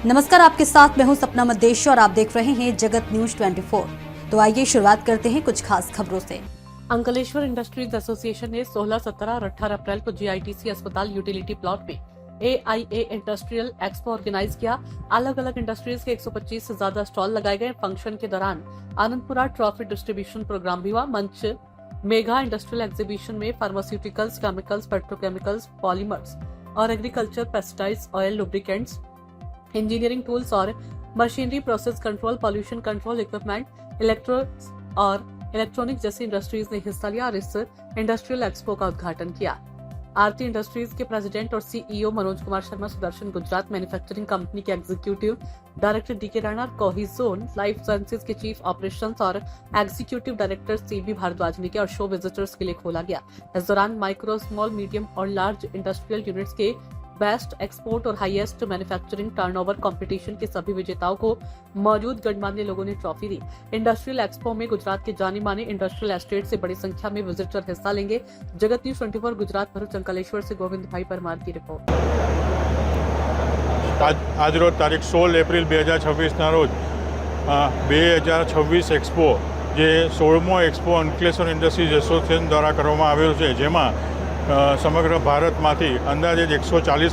नमस्कार, आपके साथ मैं हूं सपना मदेशी और आप देख रहे हैं जगत न्यूज 24। तो आइए शुरुआत करते हैं कुछ खास खबरों से। अंकलेश्वर इंडस्ट्रीज एसोसिएशन ने 16, 17 और 18 अप्रैल को जीआईटीसी अस्पताल यूटिलिटी प्लॉट में AIA इंडस्ट्रियल एक्सपो ऑर्गेनाइज किया। अलग अलग इंडस्ट्रीज के 125 से ज्यादा स्टॉल लगाए गए। फंक्शन के दौरान आनंदपुरा ट्रॉफी डिस्ट्रीब्यूशन प्रोग्राम भी हुआ। मंच मेगा इंडस्ट्रियल एग्जीबिशन में फार्मास्यूटिकल्स, केमिकल्स, पेट्रोकेमिकल्स, पॉलीमर्स और agriculture, pesticides, oil, lubricants, engineering tools और machinery, process control, pollution control equipment, electrics और इलेक्ट्रॉनिक जैसी इंडस्ट्रीज ने हिस्सा लिया और इस इंडस्ट्रियल एक्सपो का उद्घाटन किया। आरती इंडस्ट्रीज के प्रेसिडेंट और CEO Manoj Kumar Sharma, Sudarshan Gujarat manufacturing company के executive director DK Rana, Cohizon life sciences के चीफ ऑपरेशंस और एग्जीक्यूटिव डायरेक्टर CB भारद्वाज ने किया और शो विजिटर्स के लिए खोला गया। इस दौरान माइक्रो, स्मॉल, मीडियम और लार्ज इंडस्ट्रियल यूनिट्स के बेस्ट एक्सपोर्ट और हाईएस्ट मैन्युफैक्चरिंग टर्नओवर कंपटीशन के सभी विजेताओं को मौजूद गणमान्य लोगों ने ट्रॉफी दी। इंडस्ट्रियल एक्सपो में गुजरात के जाने माने इंडस्ट्रियल एस्टेट से बड़ी संख्या में विजिटर हिस्सा लेंगे। जगत न्यूज 24 गुजरात भरूच अंकलेश्वर से गोविंद भाई परमार की रिपोर्ट। आज रोज तारीख 16 एप्रिल 2026 रोज 2026 एक्सपो जे 16मो एक्सपो अंकलेश्वर इंडस्ट्रीज एसोसिएशन द्वारा करवामां आव्यो छे, जेमां समग्र भारतमांथी अंदाजे 140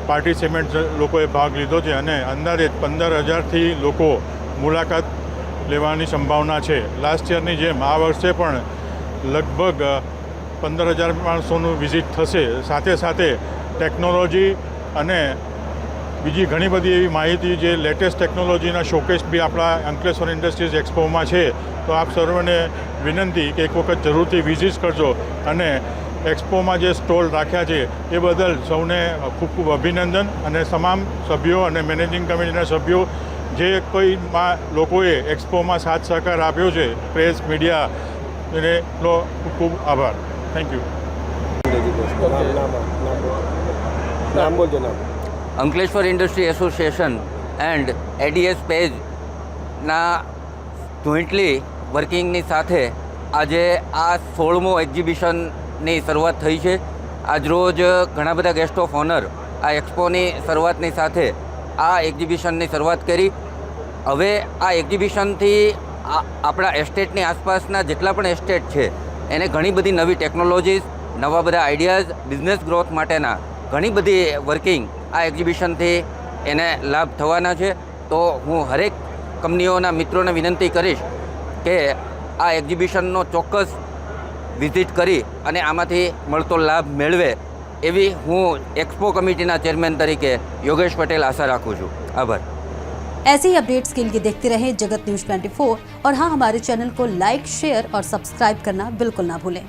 पार्टिसिपेंट लोकोए भाग लीधो छे अने अंदाजे 15,000 थी लोको मुलाकात लेवानी संभावना छे। लास्ट ईयरनी जेम आ वर्षे पण लगभग 15,000 माणसोनुं विजिट थशे। साथे साथे टेक्नोलॉजी अने बीजी घणी बधी एवी माहिती जे लेटेस्ट टेक्नोलॉजीना शोकेस भी आपणा अंकलेश्वर इंडस्ट्रीज एक्सपोमां छे। तो आप सर्वने विनंती कि एक वखत जरूरथी विजिट करजो अने एक्सपोमां जे स्टॉल राख्या छे ए बदल सौने खूब खूब अभिनंदन अने तमाम सभ्यों अने मैनेजिंग कमिटीना सभ्यों जे कोई लोकोए एक्सपोमां साथ सहकार आप्यो छे, प्रेस मीडिया एनो खूब खूब आभार। Thank you. नाम बोलજો नाम। Ankleshwar industry association and ADS પેજના જોઈન્ટલી વર્કિંગની સાથે આજે આ 16મો એક્ઝિબિશનની શરૂઆત થઈ છે। આજરોજ ઘણા બધા ગેસ્ટ ઓફ ઓનર આ એક્સપોની શરૂઆતની સાથે આ એક્ઝિબિશનની શરૂઆત કરી। હવે આ એક્ઝિબિશનથી આપણા એસ્ટેટની આસપાસના જેટલા પણ એસ્ટેટ છે એને ઘણી બધી નવી ટેકનોલોજીસ, નવા બધા આઈડિયાઝ, બિઝનેસ ગ્રોથ માટેના ઘણી બધી વર્કિંગ આ એક્ઝિબિશનથી એને લાભ થવાના છે। તો હું હરેક કંપનીઓના મિત્રોને વિનંતી કરીશ કે આ એક્ઝિબિશનનો ચોક્કસ વિઝિટ કરી અને આમાંથી મળતો લાભ મેળવે એવી હું એક્સપો કમિટીના ચેરમેન તરીકે યોગેશ પટેલ આશા રાખું છું। આભાર। ऐसे ही अपडेट्स के लिए देखते रहें जगत न्यूज 24 और हाँ, हमारे चैनल को लाइक, शेयर और सब्सक्राइब करना बिल्कुल ना भूलें।